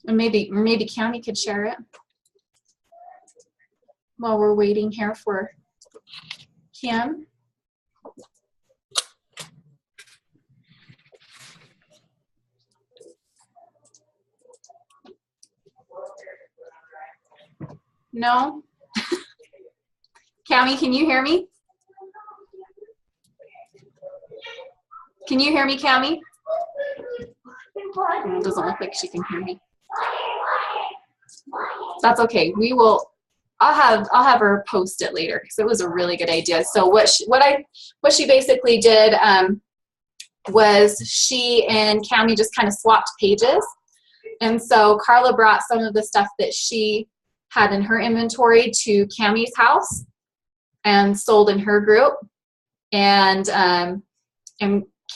And maybe Cami could share it while we're waiting here for Kim. No? Cami, can you hear me? Can you hear me, Cami? It doesn't look like she can hear me. That's okay. We will. I'll have her post it later because it was a really good idea. So what she basically did was she and Cami just kind of swapped pages, and so Carla brought some of the stuff that she had in her inventory to Cami's house and sold in her group, and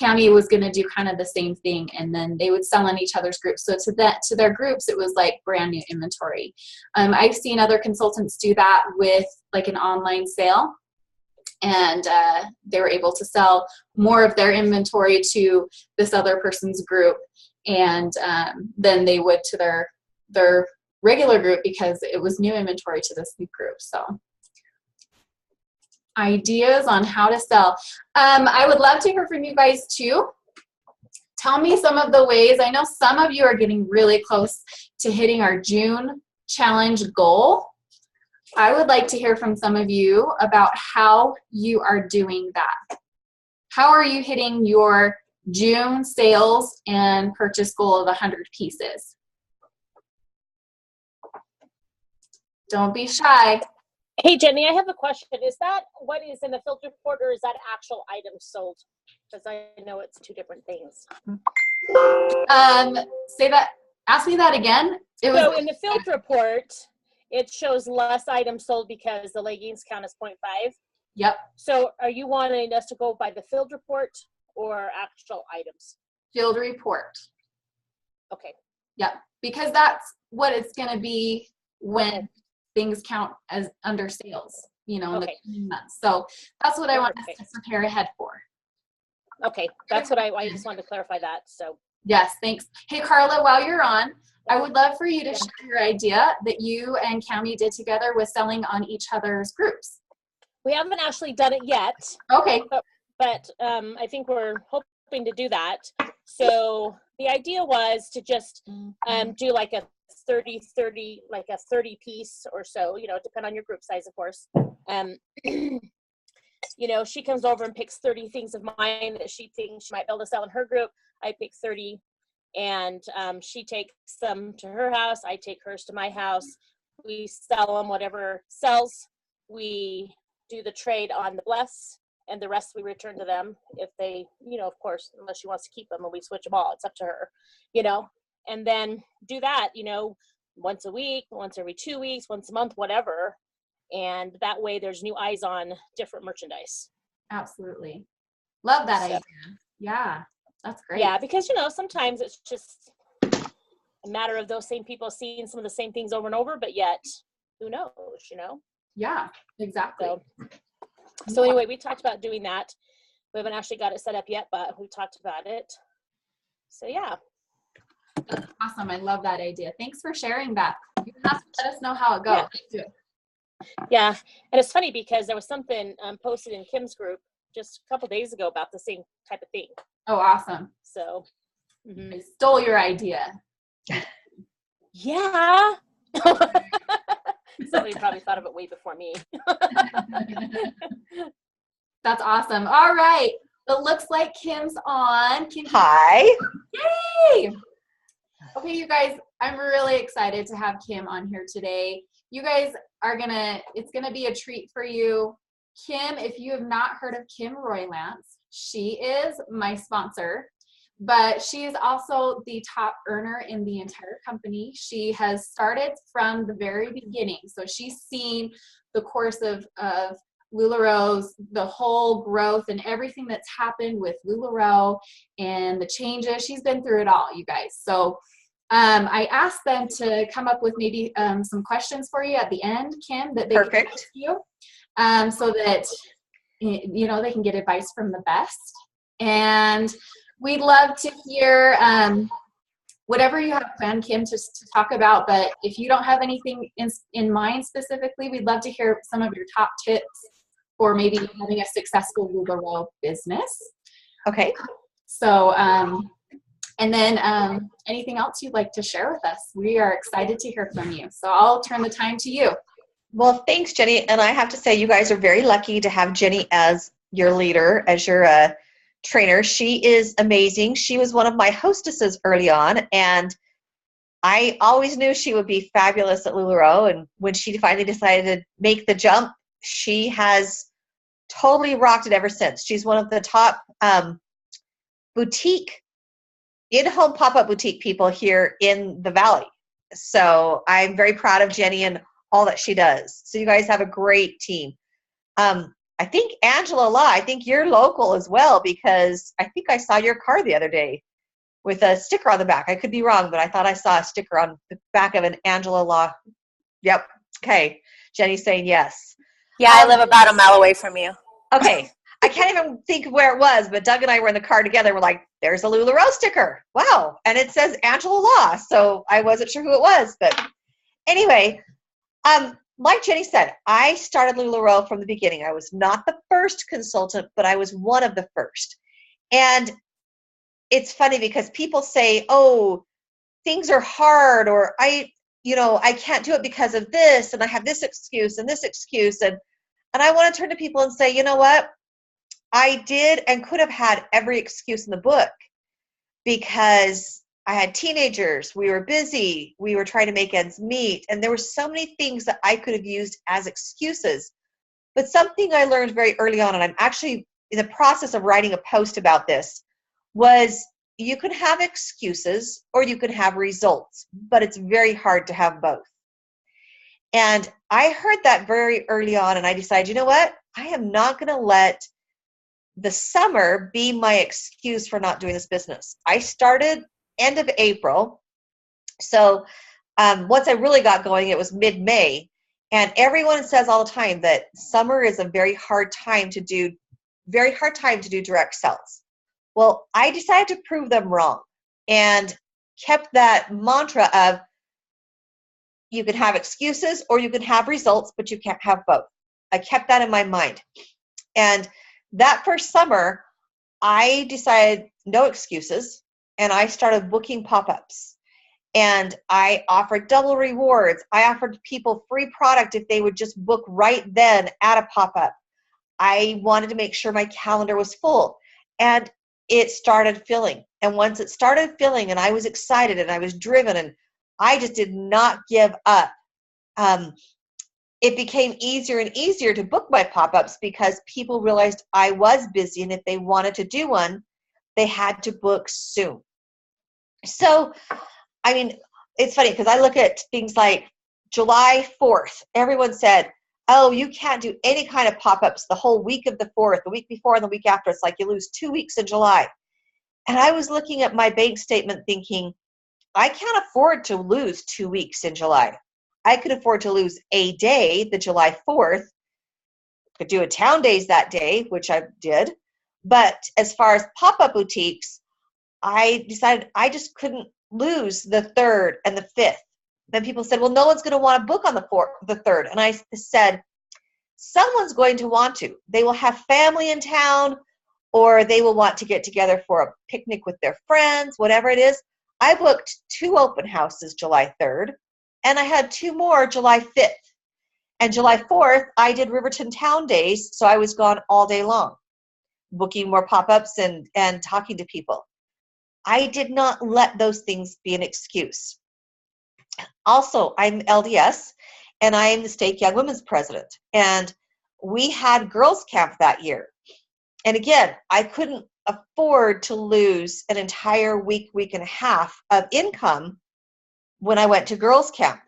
Cami was going to do kind of the same thing, and then they would sell in each other's groups. So to their groups, it was like brand new inventory. I've seen other consultants do that with like an online sale, and they were able to sell more of their inventory to this other person's group, and then they would to their regular group because it was new inventory to this new group. So ideas on how to sell. I would love to hear from you guys too. Tell me some of the ways. I know some of you are getting really close to hitting our June challenge goal. I would like to hear from some of you about how you are doing that. How are you hitting your June sales and purchase goal of 100 pieces? Don't be shy. Hey, Jenny, I have a question. Is that what is in the filter report, or is that actual items sold? Because I know it's two different things. Say that. Ask me that again. So in the filter report, it shows less items sold because the leggings count as 0.5. Yep. So are you wanting us to go by the field report or actual items? Field report. Okay. Yep. Because that's what it's going to be when things count as under sales, you know, in the coming months. So that's what I want us to prepare ahead for. Okay. That's what I just wanted to clarify that. So yes, thanks. Hey, Carla, while you're on, I would love for you to share your idea that you and Cami did together with selling on each other's groups. We haven't actually done it yet. Okay. But I think we're hoping to do that. So the idea was to just do like a 30, like a 30 piece or so, you know, depend on your group size, of course. You know, she comes over and picks 30 things of mine that she thinks she might be able to sell in her group. I pick 30, and she takes them to her house. I take hers to my house. We sell them, whatever sells. We do the trade on the bless, and the rest we return to them if they, you know, of course, unless she wants to keep them and we switch them all. It's up to her, you know, and then do that, you know, once a week, once every 2 weeks, once a month, whatever. And that way there's new eyes on different merchandise. Absolutely. Love that idea. Yeah, that's great. Yeah, because, you know, sometimes it's just a matter of those same people seeing some of the same things over and over, but yet who knows, you know? Yeah, exactly. So anyway, we talked about doing that. We haven't actually got it set up yet, but we talked about it. So yeah. That's awesome. I love that idea. Thanks for sharing that. You have to let us know how it goes. Yeah. And it's funny because there was something posted in Kim's group just a couple days ago about the same type of thing. Oh, awesome. So I stole your idea. Yeah. Somebody probably thought of it way before me. That's awesome. All right. It looks like Kim's on. Kim, hi. Yay. Okay, you guys, I'm really excited to have Kim on here today. You guys are it's gonna be a treat for you. Kim, if you have not heard of Kim Roylance, she is my sponsor, but she is also the top earner in the entire company. She has started from the very beginning. So she's seen the course of LuLaRoe's, the whole growth and everything that's happened with LuLaRoe and the changes. She's been through it all, you guys. So I asked them to come up with maybe some questions for you at the end, Kim, that they can ask you, so that, you know, they can get advice from the best. And we'd love to hear whatever you have planned, Kim, to talk about. But if you don't have anything in mind specifically, we'd love to hear some of your top tips for maybe having a successful LuLaRoe business. Okay. So, and then anything else you'd like to share with us? We are excited to hear from you. So I'll turn the time to you. Well, thanks, Jenny. And I have to say, you guys are very lucky to have Jenny as your leader, as your trainer. She is amazing. She was one of my hostesses early on, and I always knew she would be fabulous at LuLaRoe. And when she finally decided to make the jump, she has totally rocked it ever since. She's one of the top boutique, in-home pop-up boutique people here in the Valley. So I'm very proud of Jenny and all that she does. So you guys have a great team. I think Angela Law, I think you're local as well, because I think I saw your car the other day with a sticker on the back. I could be wrong, but I thought I saw a sticker on the back of an Angela Law. Yep. Okay. Jenny's saying yes. Yeah, I live about a mile away from you. Okay. I can't even think of where it was, but Doug and I were in the car together. We're like, there's a LuLaRoe sticker. Wow. And it says Angela Law. So I wasn't sure who it was, but anyway, like Jenny said, I started LuLaRoe from the beginning. I was not the first consultant, but I was one of the first. And it's funny because people say, oh, things are hard, or I can't do it because of this, and I have this excuse and this excuse. And I want to turn to people and say, you know what? I did and could have had every excuse in the book, because I had teenagers, we were busy, we were trying to make ends meet, and there were so many things that I could have used as excuses. But something I learned very early on, and I'm actually in the process of writing a post about this, was you can have excuses or you can have results, but it's very hard to have both. And I heard that very early on, and I decided, you know what? I am not going to let the summer be my excuse for not doing this business. I started end of April. So once I really got going, it was mid-May. And everyone says all the time that summer is a very hard time to do direct sales. Well, I decided to prove them wrong and kept that mantra of you can have excuses or you can have results, but you can't have both. I kept that in my mind. And that first summer, I decided no excuses, and I started booking pop-ups. And I offered double rewards. I offered people free product if they would just book right then at a pop-up. I wanted to make sure my calendar was full. And it started filling. And once it started filling, and I was excited and I was driven, and I just did not give up. It became easier and easier to book my pop-ups because people realized I was busy, and if they wanted to do one, they had to book soon. So, I mean, it's funny because I look at things like July 4th. Everyone said, oh, you can't do any kind of pop-ups the whole week of the 4th, the week before and the week after. It's like you lose 2 weeks in July. And I was looking at my bank statement thinking, I can't afford to lose 2 weeks in July. I could afford to lose a day, the July 4th. Could do a town days that day, which I did. But as far as pop-up boutiques, I decided I just couldn't lose the 3rd and the 5th. Then people said, well, no one's going to want to book on the 3rd. And I said, someone's going to want to. They will have family in town, or they will want to get together for a picnic with their friends, whatever it is. I booked 2 open houses July 3rd, and I had 2 more July 5th. And July 4th, I did Riverton Town Days, so I was gone all day long, booking more pop-ups and talking to people. I did not let those things be an excuse. Also, I'm LDS, and I am the State Young Women's President. And we had girls camp that year. And again, I couldn't afford to lose an entire week and a half of income when I went to girls camp.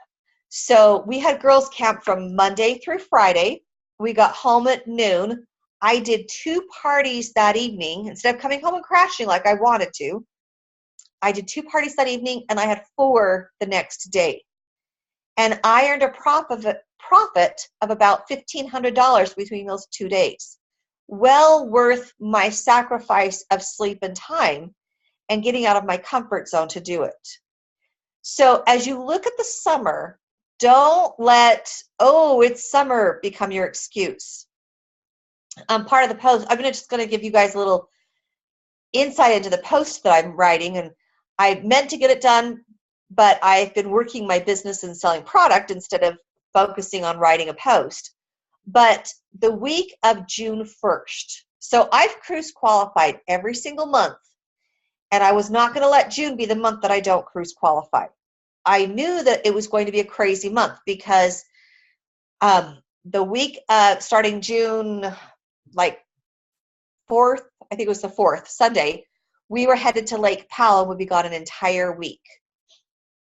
So we had girls camp from Monday through Friday. We got home at noon. I did 2 parties that evening. Instead of coming home and crashing like I wanted to, I did 2 parties that evening, and I had 4 the next day. And I earned a profit of about $1,500 between those 2 days. Well worth my sacrifice of sleep and time and getting out of my comfort zone to do it. So as you look at the summer, don't let, oh, it's summer become your excuse. Part of the post, I'm just going to give you guys a little insight into the post that I'm writing. And I meant to get it done, but I've been working my business and selling product instead of focusing on writing a post. But the week of June 1st, so I've cruise qualified every single month, and I was not going to let June be the month that I don't cruise qualify. I knew that it was going to be a crazy month because the week starting June, like 4th, I think it was the 4th, Sunday, we were headed to Lake Powell and would be gone an entire week.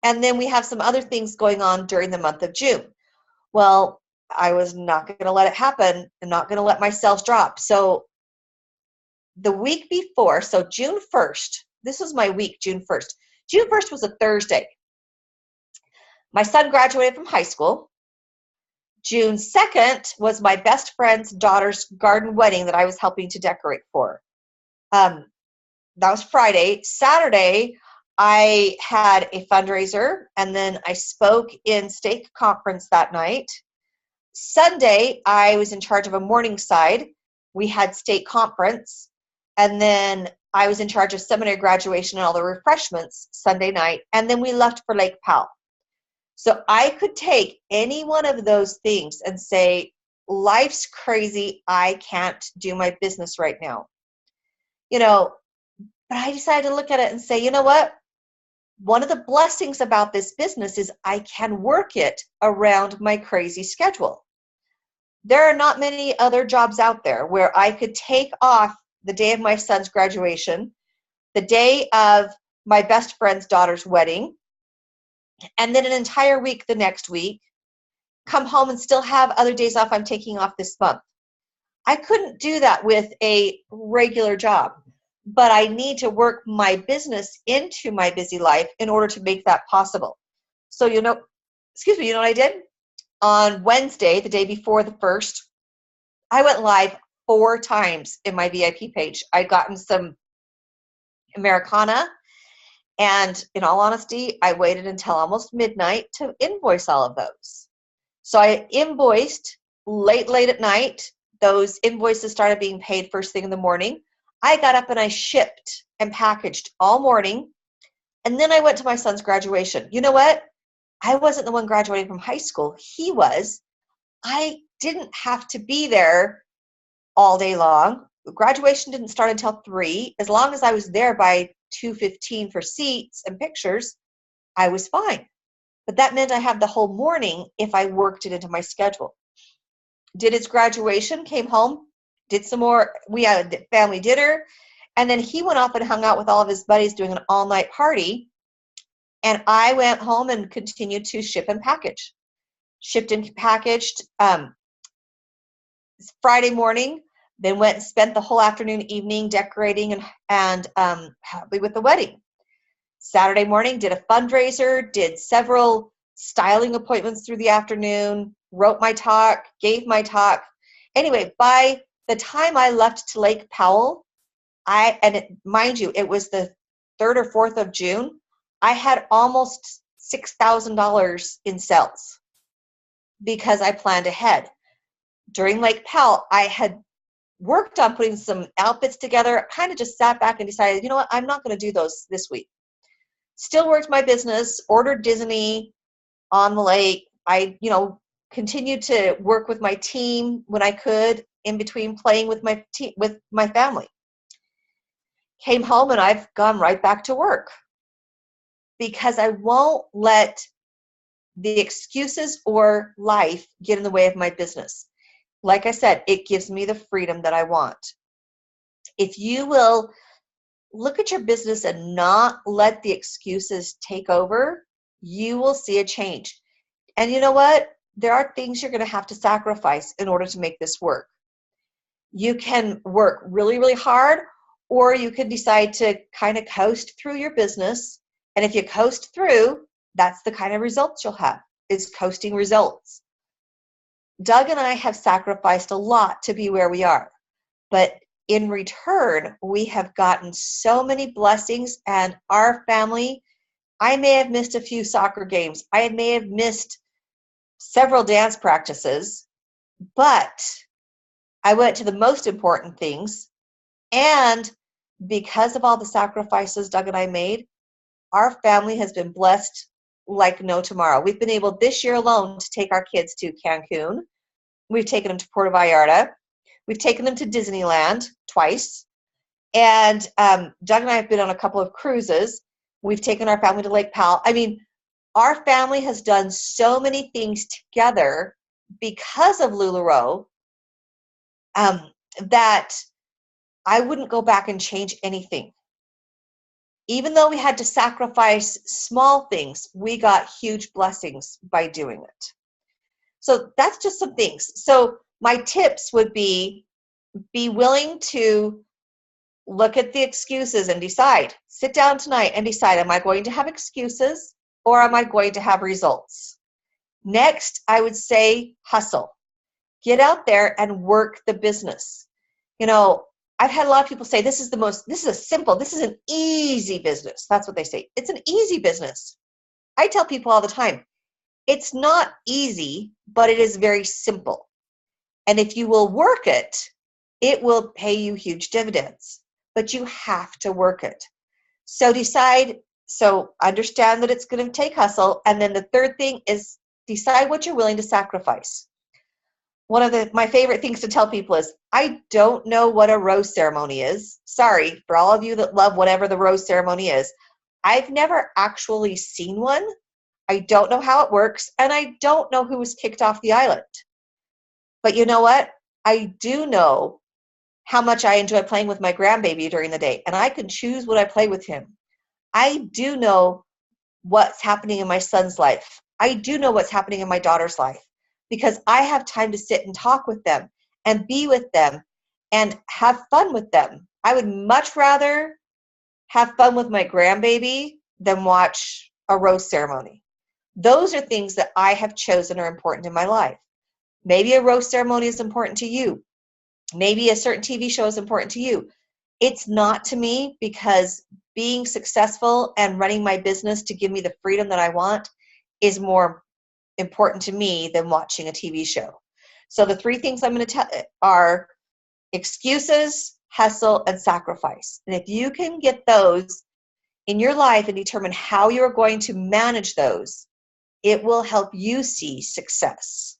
And then we have some other things going on during the month of June. Well, I was not going to let it happen and not going to let my sales drop. So the week before, so June 1st, this was my week, June 1st. June 1st was a Thursday. My son graduated from high school. June 2nd was my best friend's daughter's garden wedding that I was helping to decorate for. That was Friday. Saturday, I had a fundraiser, and then I spoke in stake conference that night. Sunday, I was in charge of a Morningside. We had state conference, and then I was in charge of seminary graduation and all the refreshments Sunday night, and then we left for Lake Powell. So I could take any one of those things and say, life's crazy. I can't do my business right now. But I decided to look at it and say, you know what? One of the blessings about this business is I can work it around my crazy schedule. There are not many other jobs out there where I could take off the day of my son's graduation, the day of my best friend's daughter's wedding, and then an entire week the next week, come home and still have other days off I'm taking off this month. I couldn't do that with a regular job, but I need to work my business into my busy life in order to make that possible. So, you know what I did? On Wednesday, the day before the 1st, I went live 4 times in my VIP page. I'd gotten some Americana, and in all honesty, I waited until almost midnight to invoice all of those. So I invoiced late at night. Those invoices started being paid first thing in the morning. I got up and I shipped and packaged all morning. And then I went to my son's graduation. You know what? I wasn't the one graduating from high school. He was. I didn't have to be there all day long. Graduation didn't start until 3. As long as I was there by 2:15 for seats and pictures, I was fine. But that meant I had the whole morning if I worked it into my schedule. Did his graduation, came home, did some more. We had a family dinner, and then he went off and hung out with all of his buddies doing an all-night party. And I went home and continued to ship and package. Shipped and packaged Friday morning, then went and spent the whole afternoon, evening decorating and happy with the wedding. Saturday morning, did a fundraiser, did several styling appointments through the afternoon, wrote my talk, gave my talk. Anyway, by the time I left to Lake Powell, mind you, it was the 3rd or 4th of June, I had almost $6,000 in sales because I planned ahead. During Lake Powell, I had worked on putting some outfits together, kind of just sat back and decided, you know what, I'm not going to do those this week. Still worked my business, ordered Disney on the lake. I, continued to work with my team when I could in between playing with my team, with my family. Came home and I've gone right back to work because I won't let the excuses or life get in the way of my business. Like I said, it gives me the freedom that I want. If you will look at your business and not let the excuses take over, you will see a change. And you know what? There are things you're going to have to sacrifice in order to make this work. You can work really, really hard, or you can decide to kind of coast through your business. And if you coast through, that's the kind of results you'll have, is coasting results. Doug and I have sacrificed a lot to be where we are, but in return, we have gotten so many blessings, and our family, I may have missed a few soccer games. I may have missed several dance practices, but I went to the most important things. And because of all the sacrifices Doug and I made, our family has been blessed like no tomorrow. We've been able this year alone to take our kids to Cancun. We've taken them to Puerto Vallarta. We've taken them to Disneyland twice. And Doug and I have been on a couple of cruises. We've taken our family to Lake Powell. I mean, our family has done so many things together because of LuLaRoe that I wouldn't go back and change anything. Even though we had to sacrifice small things, we got huge blessings by doing it. So that's just some things. So my tips would be willing to look at the excuses and decide. Sit down tonight and decide, am I going to have excuses or am I going to have results? Next, I would say hustle. Get out there and work the business. You know, I've had a lot of people say, this is an easy business. That's what they say. It's an easy business. I tell people all the time, it's not easy, but it is very simple. And if you will work it, it will pay you huge dividends, but you have to work it. So understand that it's going to take hustle. And then the third thing is decide what you're willing to sacrifice. One of my favorite things to tell people is, I don't know what a rose ceremony is. Sorry, for all of you that love whatever the rose ceremony is. I've never actually seen one. I don't know how it works, and I don't know who was kicked off the island. But you know what? I do know how much I enjoy playing with my grandbaby during the day, and I can choose what I play with him. I do know what's happening in my son's life. I do know what's happening in my daughter's life, because I have time to sit and talk with them and be with them and have fun with them. I would much rather have fun with my grandbaby than watch a rose ceremony. Those are things that I have chosen are important in my life. Maybe a rose ceremony is important to you. Maybe a certain TV show is important to you. It's not to me, because being successful and running my business to give me the freedom that I want is more important to me than watching a TV show. So the three things I'm going to tell are excuses, hustle, and sacrifice. And if you can get those in your life and determine how you're going to manage those, it will help you see success.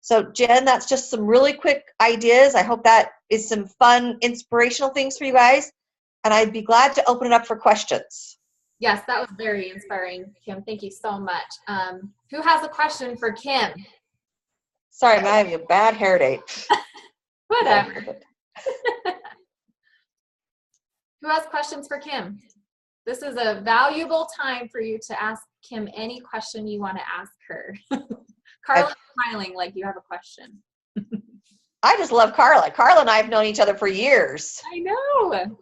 So Jen, that's just some really quick ideas. I hope that is some fun, inspirational things for you guys. And I'd be glad to open it up for questions. Yes, that was very inspiring, Kim. Thank you so much. Who has a question for Kim? Sorry, I'm having a bad hair day. Whatever. Who has questions for Kim? This is a valuable time for you to ask Kim any question you want to ask her. Carla's smiling like you have a question. I just love Carla. Carla and I have known each other for years. I know. And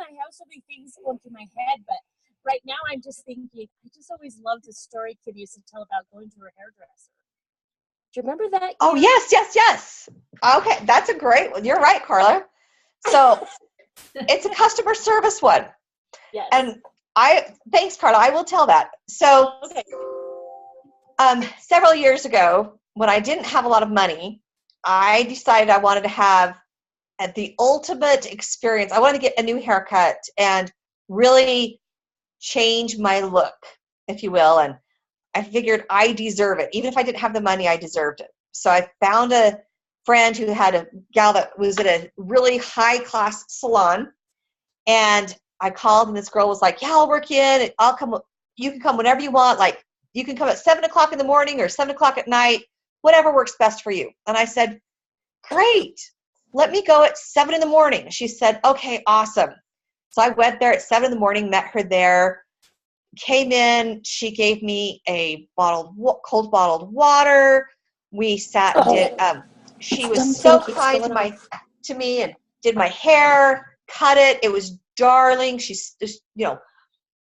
I have so many things going through my head, but right now I'm just thinking, I just always loved the story Kim used to tell about going to her hairdresser. Do you remember that? Oh, yes. Okay, that's a great one. You're right, Carla. So it's a customer service one. Yes. And thanks, Carla. I will tell that. So Okay. Several years ago, when I didn't have a lot of money, I decided I wanted to have the ultimate experience. I wanted to get a new haircut and really change my look, if you will. And I figured I deserve it. Even if I didn't have the money, I deserved it. So I found a friend who had a gal that was at a really high-class salon. And I called, and this girl was like, yeah, I'll work you in. I'll come. You can come whenever you want. Like, you can come at 7 o'clock in the morning or 7 o'clock at night, whatever works best for you. And I said, great. Let me go at 7 in the morning. She said, okay, awesome. So I went there at 7 in the morning, met her there, came in. She gave me a cold bottled water. We sat and did, she was so kind to me and did my hair, cut it. It was darling. She's just,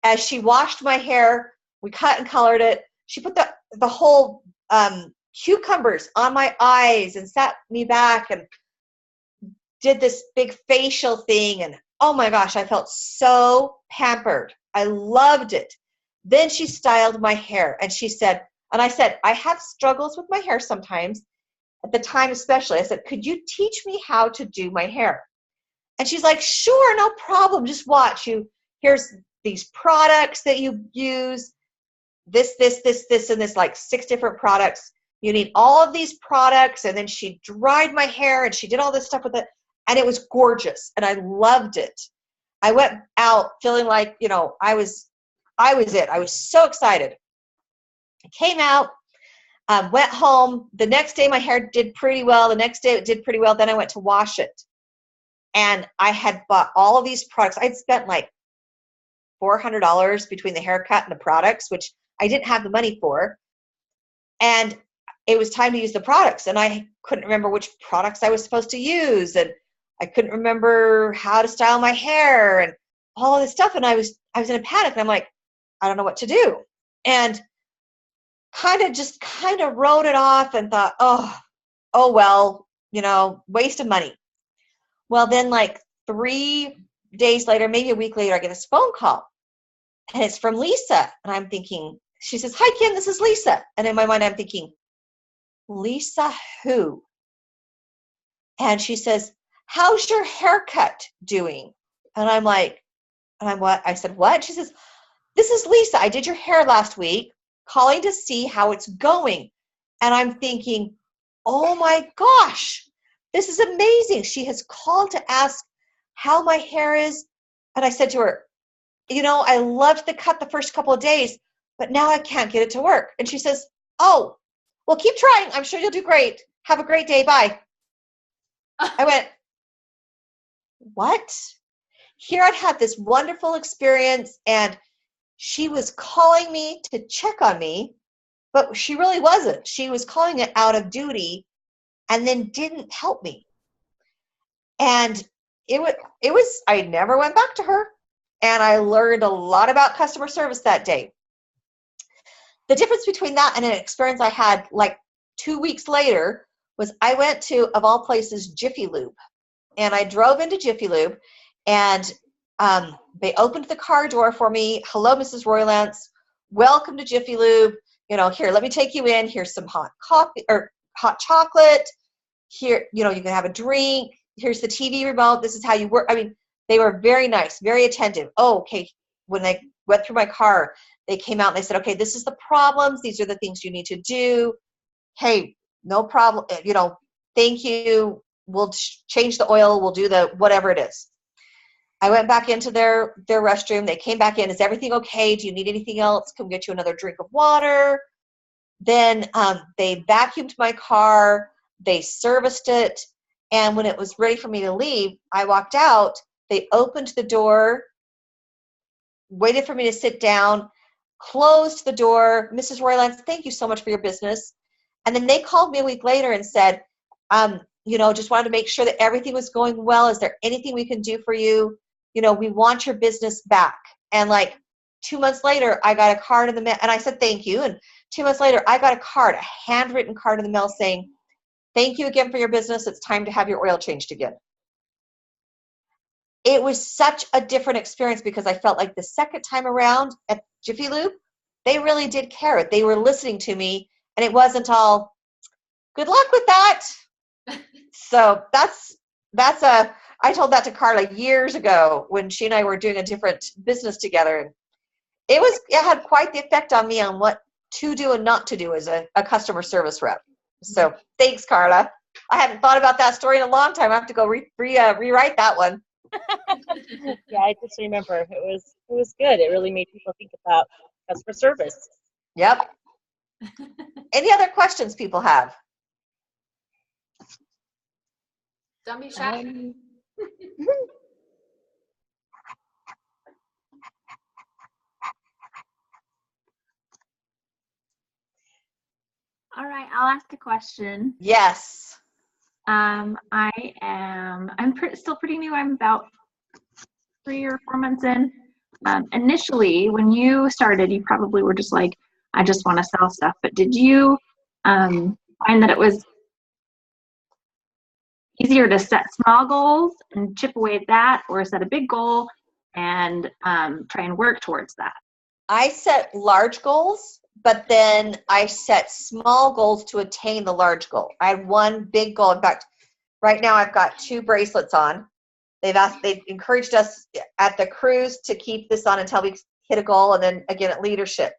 as she washed my hair, we cut and colored it. She put the whole cucumbers on my eyes and sat me back and did this big facial thing. And oh my gosh, I felt so pampered. I loved it. Then she styled my hair, and she said, and I said, I have struggles with my hair sometimes, at the time especially. I said, could you teach me how to do my hair? And she's like, sure, no problem. Just watch. Here's these products that you use, this, and this, like 6 different products. You need all of these products. And then she dried my hair and she did all this stuff with it. And it was gorgeous. And I loved it. I went out feeling like, I was it. I was so excited. I came out, went home. The next day my hair did pretty well. The next day it did pretty well. Then I went to wash it. And I had bought all of these products. I'd spent like $400 between the haircut and the products, which I didn't have the money for. And it was time to use the products. And I couldn't remember which products I was supposed to use. And I couldn't remember how to style my hair and all of this stuff. And I was in a panic. And I'm like, I don't know what to do. And kind of wrote it off and thought, oh well, waste of money. Well, then like 3 days later, maybe a week later, I get this phone call, and it's from Lisa. And I'm thinking, she says, hi, Kim, this is Lisa. And in my mind, I'm thinking, Lisa who? And she says, how's your haircut doing? And I'm like, what? I said, what? She says, this is Lisa. I did your hair last week, calling to see how it's going. And I'm thinking, oh my gosh, this is amazing. She has called to ask how my hair is. And I said to her, I loved the cut the first couple of days, but now I can't get it to work. And she says, oh, well, keep trying. I'm sure you'll do great. Have a great day. Bye. I went, what? Here I'd had this wonderful experience, and she was calling me to check on me, but she really wasn't. She was calling it out of duty and then didn't help me. And it was, I never went back to her. And I learned a lot about customer service that day. The difference between that and an experience I had like 2 weeks later was I went to, of all places, Jiffy Lube. And I drove into Jiffy Lube, and they opened the car door for me. Hello, Mrs. Roylance. Welcome to Jiffy Lube. Here, let me take you in. Here's some hot coffee or hot chocolate. Here, you can have a drink. Here's the TV remote. This is how you work. I mean, they were very nice, very attentive. Oh, okay. When they went through my car, they came out and they said, okay, this is the problems. These are the things you need to do. Hey, no problem. Thank you. We'll change the oil. We'll do the whatever it is. I went back into their restroom. They came back in. Is everything okay? Do you need anything else? Can we get you another drink of water? Then they vacuumed my car. They serviced it. And when it was ready for me to leave, I walked out. They opened the door, waited for me to sit down, closed the door. Mrs. Roylance, thank you so much for your business. And then they called me a week later and said, just wanted to make sure that everything was going well. Is there anything we can do for you? We want your business back. And like 2 months later, I got a card in the mail, and I said, thank you. And 2 months later, I got a handwritten card in the mail saying, thank you again for your business. It's time to have your oil changed again. It was such a different experience because I felt like the second time around at Jiffy Lube, they really did care. They were listening to me, and it wasn't all, good luck with that. So I told that to Carla years ago when she and I were doing a different business together. And it had quite the effect on me on what to do and not to do as a customer service rep. So thanks, Carla. I hadn't thought about that story in a long time. I have to go rewrite that one. Yeah, I just remember it was good. It really made people think about customer service. Yep. Any other questions people have? Don't be shy. All right, I'll ask a question. Yes. I'm still pretty new. I'm about 3 or 4 months in. Initially, when you started, you probably were just like, I just want to sell stuff. But did you find that it was easier to set small goals and chip away at that, or set a big goal and try and work towards that? I set large goals, but then I set small goals to attain the large goal. I had one big goal. In fact, right now I've got 2 bracelets on. They've encouraged us at the cruise to keep this on until we hit a goal, and then again at leadership.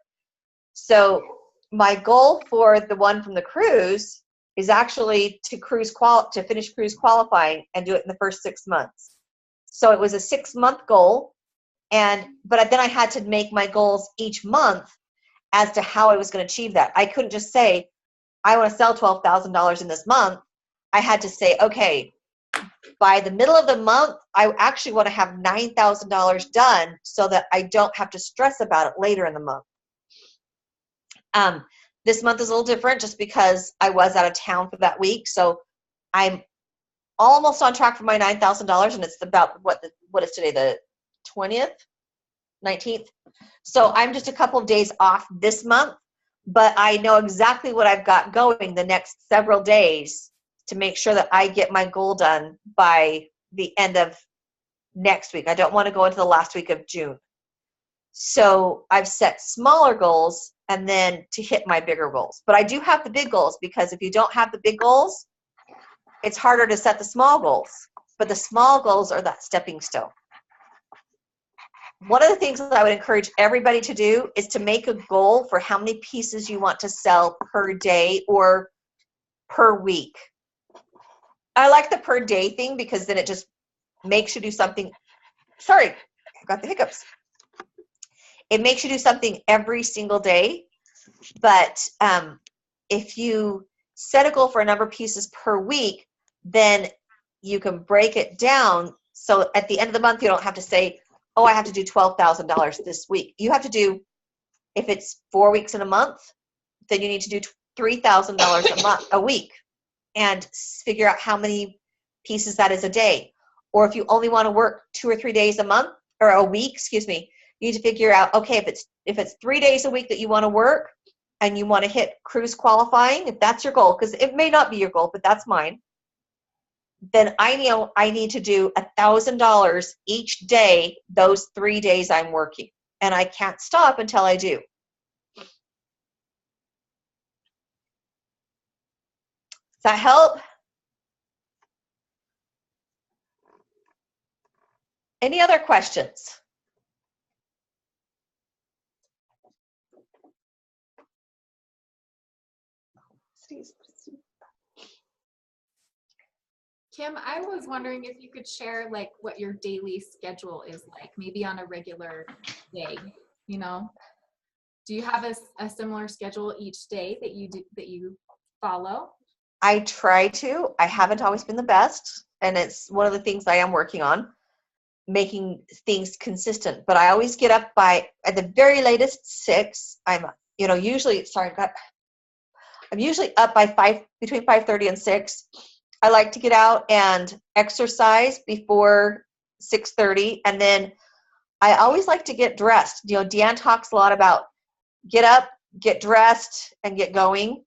So my goal for the one from the cruise is actually to finish cruise qualifying and do it in the first 6 months. So it was a 6-month goal, but then I had to make my goals each month as to how I was going to achieve that. I couldn't just say, I want to sell $12,000 in this month. I had to say, okay, by the middle of the month, I actually want to have $9,000 done so that I don't have to stress about it later in the month. This month is a little different just because I was out of town for that week. So I'm almost on track for my $9,000, and it's about what is today, the 20th, 19th. So I'm just a couple of days off this month, but I know exactly what I've got going the next several days to make sure that I get my goal done by the end of next week. I don't want to go into the last week of June. So I've set smaller goals and then to hit my bigger goals. But I do have the big goals, because if you don't have the big goals, it's harder to set the small goals. But the small goals are that stepping stone. One of the things that I would encourage everybody to do is to make a goal for how many pieces you want to sell per day or per week. I like the per day thing because then it just makes you do something. Sorry, I got the hiccups. It makes you do something every single day. But if you set a goal for a number of pieces per week, then you can break it down. So at the end of the month, you don't have to say, oh, I have to do $12,000 this week. You have to do, if it's 4 weeks in a month, then you need to do $3,000 a week, and figure out how many pieces that is a day. Or if you only want to work 2 or 3 days a month, or a week, excuse me, you need to figure out, okay, if it's 3 days a week that you want to work and you want to hit cruise qualifying, if that's your goal, because it may not be your goal, but that's mine, then I know I need to do $1,000 each day those 3 days I'm working, and I can't stop until I do. Does that help? Any other questions? Kim, I was wondering if you could share like what your daily schedule is like, maybe on a regular day, you know? Do you have a similar schedule each day that you follow? I try to. I haven't always been the best, and it's one of the things I am working on, making things consistent. But I always get up by, at the very latest, 6. I'm usually up by between 5:30 and 6. I like to get out and exercise before 6:30, and then I always like to get dressed. Deanne talks a lot about get up, get dressed, and get going.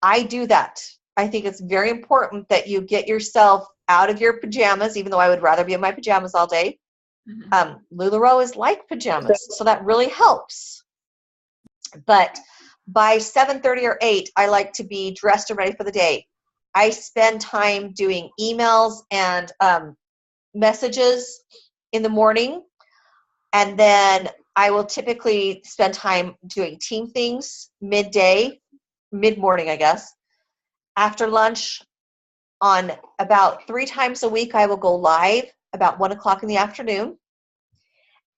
I do that. I think it's very important that you get yourself out of your pajamas, even though I would rather be in my pajamas all day. LuLaRoe is like pajamas, so that really helps. But by 7:30 or 8, I like to be dressed and ready for the day. I spend time doing emails and messages in the morning, and then I will typically spend time doing team things mid-morning, I guess. After lunch, on about 3 times a week, I will go live about 1 o'clock in the afternoon.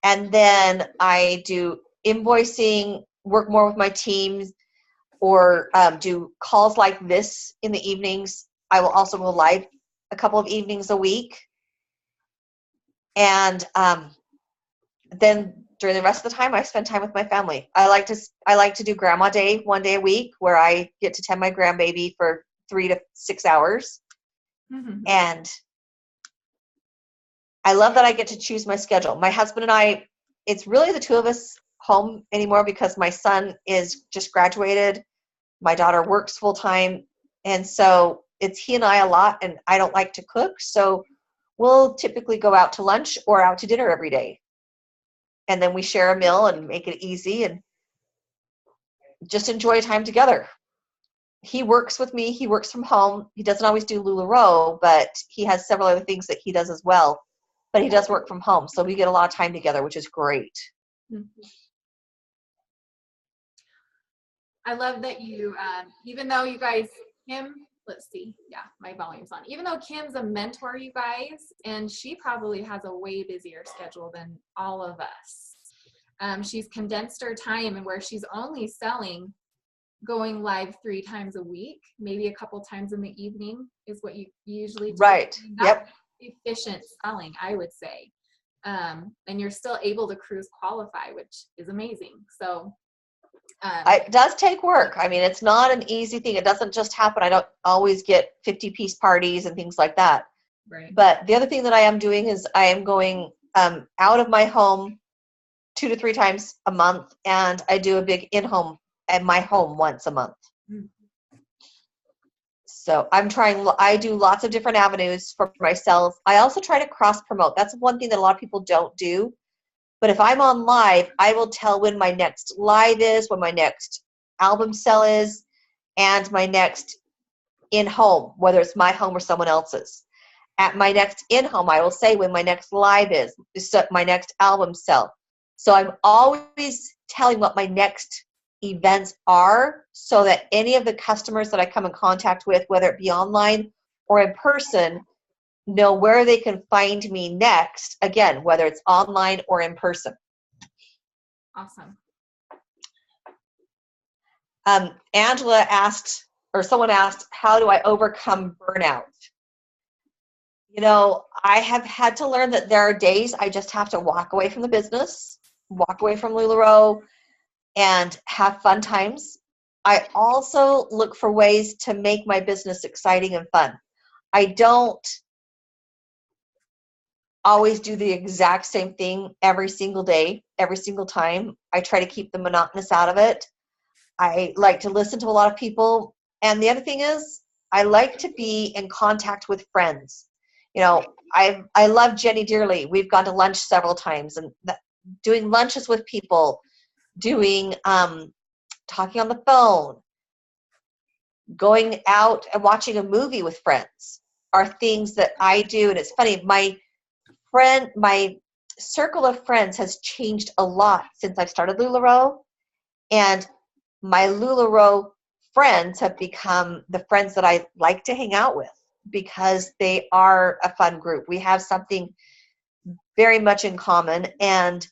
And then I do invoicing, work more with my teams, or do calls like this in the evenings. I will also go live a couple of evenings a week. And then during the rest of the time, I spend time with my family. I like to do Grandma Day 1 day a week, where I get to tend my grandbaby for 3 to 6 hours. Mm-hmm. And I love that I get to choose my schedule. My husband and I, it's really the 2 of us home anymore because my son is just graduated. My daughter works full time. And so it's he and I a lot, and I don't like to cook. So we'll typically go out to lunch or out to dinner every day. and then we share a meal and make it easy and just enjoy time together. He works with me. He works from home. He doesn't always do LuLaRoe, but he has several other things that he does as well. But he does work from home, so we get a lot of time together, which is great. I love that you, even though you guys, Kim, let's see, yeah, my volume's on. Even though Kim's a mentor, you guys, and she probably has a way busier schedule than all of us. She's condensed her time, and where she's only selling, going live 3 times a week, maybe a couple times in the evening is what you usually do. Right. That's efficient selling, I would say. And you're still able to cruise qualify, which is amazing. So it does take work. I mean, it's not an easy thing. It doesn't just happen. I don't always get 50-piece parties and things like that. Right. But the other thing that I am doing is I am going out of my home 2 to 3 times a month, and I do a big in-home at my home once a month. So I do lots of different avenues for myself. I also try to cross promote. That's one thing that a lot of people don't do. But if I'm on live, I will tell when my next live is, when my next album sell is, and my next in-home, whether it's my home or someone else's. At my next in-home, I will say when my next live is, my next album sell. So I'm always telling what my next events are, so that any of the customers that I come in contact with, whether it be online or in person, know where they can find me next, again, whether it's online or in person. Awesome. Angela asked, or someone asked, how do I overcome burnout? You know, I have had to learn that there are days I just have to walk away from the business, walk away from LuLaRoe, and have fun times. I also look for ways to make my business exciting and fun. I don't always do the exact same thing every single day, every single time. I try to keep the monotonous out of it. I like to listen to a lot of people. And the other thing is, I like to be in contact with friends. You know, I love Jenny dearly. We've gone to lunch several times, and doing lunches with people, doing talking on the phone, going out and watching a movie with friends are things that I do. And it's funny, my circle of friends has changed a lot since I've started LuLaRoe, and my LuLaRoe friends have become the friends that I like to hang out with because they are a fun group. We have something very much in common, and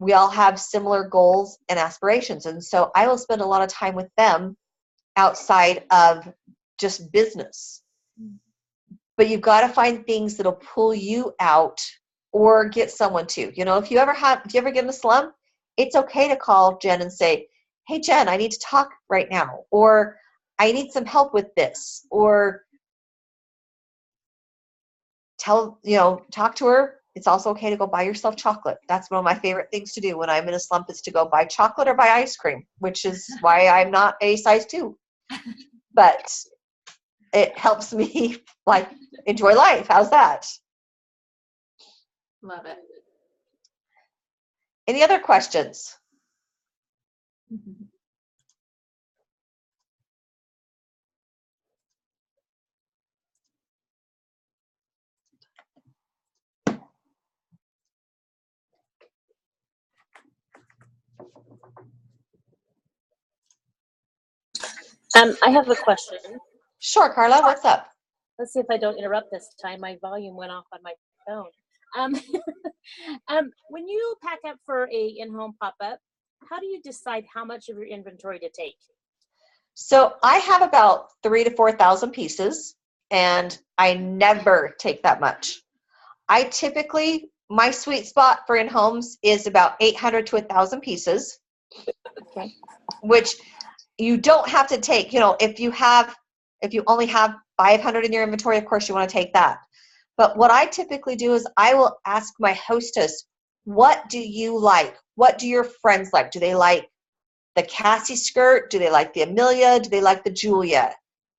we all have similar goals and aspirations. And so I will spend a lot of time with them outside of just business. But you've got to find things that'll pull you out or get someone to. You know, if you ever get in a slump, it's okay to call Jen and say, hey, Jen, I need to talk right now, or I need some help with this, or talk to her. It's also okay to go buy yourself chocolate. That's one of my favorite things to do when I'm in a slump, is to go buy chocolate or buy ice cream, which is why I'm not a size 2. But it helps me enjoy life. How's that? Love it. Any other questions? I have a question. Sure, Carla, what's up? Let's see if I don't interrupt this time. My volume went off on my phone. When you pack up for a in-home pop-up, how do you decide how much of your inventory to take? So I have about 3,000 to 4,000 pieces, and I never take that much. My sweet spot for in-homes is about 800 to 1,000 pieces. Okay. Which you don't have to take. You know, if you only have 500 in your inventory, of course you want to take that. But what I typically do is I will ask my hostess, what do you like? What do your friends like? Do they like the Cassie skirt? Do they like the Amelia? Do they like the Julia?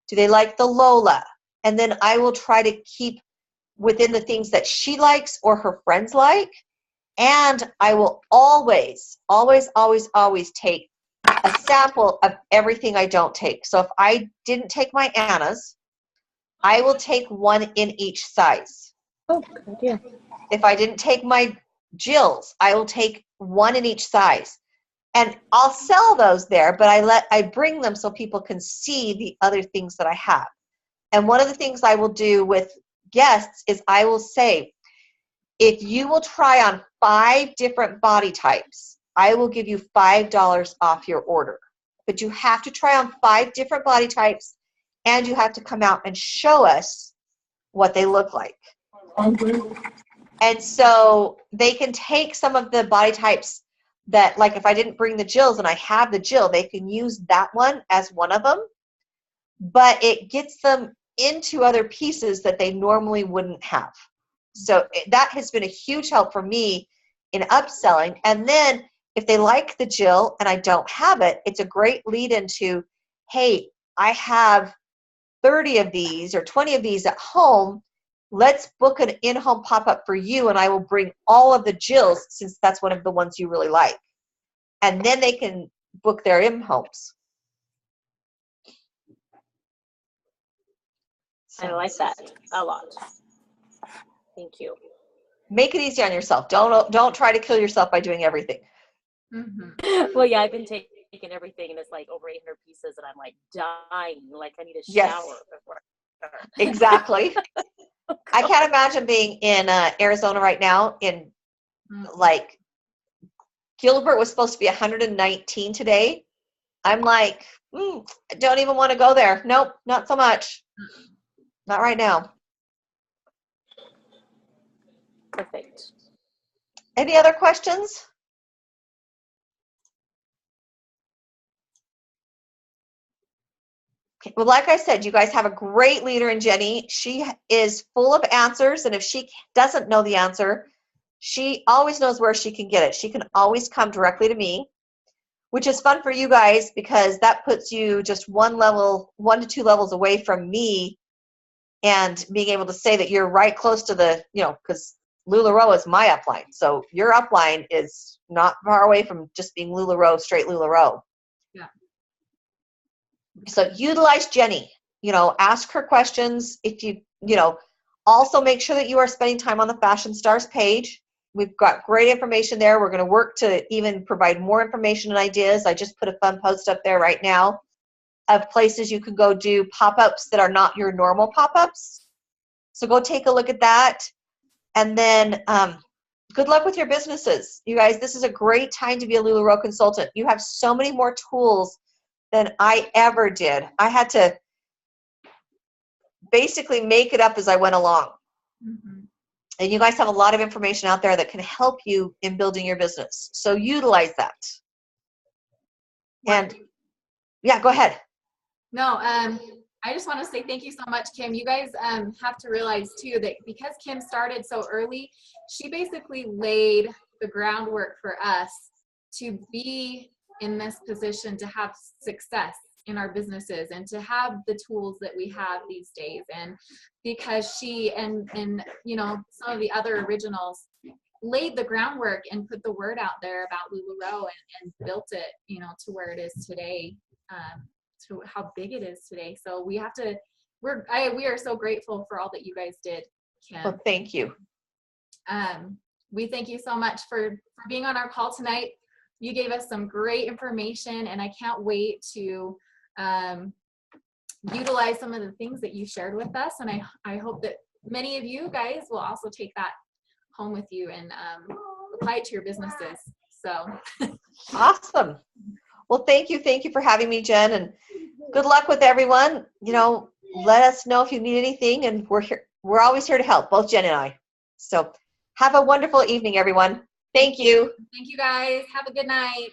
Do they like the Lola? And then I will try to keep within the things that she likes or her friends like. And I will always, always, always, always take a sample of everything I don't take. So if I didn't take my Annas, I will take one in each size. Oh, good idea. If I didn't take my Jills, I will take one in each size. And I'll sell those there, but I bring them so people can see the other things that I have. And one of the things I will do with guests is I will say, if you will try on 5 different body types, I will give you $5 off your order. But you have to try on 5 different body types, and you have to come out and show us what they look like. And so they can take some of the body types that, like if I didn't bring the Jills and I have the Jill, they can use that one as one of them. But it gets them into other pieces that they normally wouldn't have. So that has been a huge help for me in upselling. And then if they like the Jill and I don't have it, it's a great lead into, hey, I have 30 of these or 20 of these at home. Let's book an in-home pop-up for you, and I will bring all of the Jills since that's one of the ones you really like. And then they can book their in-homes. I like that a lot. Thank you. Make it easy on yourself. Don't try to kill yourself by doing everything. Mm-hmm. Well, yeah, I've been taking everything, and it's like over 800 pieces, and I'm like dying. Like I need a Yes. shower before. Exactly. I can't imagine being in Arizona right now. In like Gilbert was supposed to be 119 today. I'm like, I don't even want to go there. Nope, not so much. Not right now. Perfect. Any other questions? Okay, well, like I said, you guys have a great leader in Jenny. She is full of answers, and if she doesn't know the answer, she always knows where she can get it. She can always come directly to me, which is fun for you guys because that puts you just 1 to 2 levels away from me and being able to say that you're right close to the, because LuLaRoe is my upline. So your upline is not far away from just being LuLaRoe, straight LuLaRoe. Yeah. So utilize Jenny, ask her questions. If also make sure that you are spending time on the Fashion Stars page. We've got great information there. We're going to work to even provide more information and ideas. I just put a fun post up there right now of places you can go do pop-ups that are not your normal pop-ups. So go take a look at that. And then good luck with your businesses. You guys, this is a great time to be a LuLaRoe consultant. You have so many more tools than I ever did. I had to basically make it up as I went along. Mm-hmm. And you guys have a lot of information out there that can help you in building your business. So utilize that. And yeah, go ahead. No, I just want to say thank you so much, Kim. You guys have to realize too that because Kim started so early, she basically laid the groundwork for us to be in this position to have success in our businesses and to have the tools that we have these days. And because she and some of the other originals laid the groundwork and put the word out there about LuLaRoe and built it, to where it is today, to how big it is today. So we have to, we are so grateful for all that you guys did, Kim. Well, thank you. We thank you so much for being on our call tonight. You gave us some great information, and I can't wait to utilize some of the things that you shared with us. And I hope that many of you guys will also take that home with you and apply it to your businesses. So awesome. Well, thank you for having me, Jen, and good luck with everyone. Let us know if you need anything, and we're here. We're always here to help, both Jen and I. So have a wonderful evening, everyone. Thank you. Thank you, guys. Have a good night.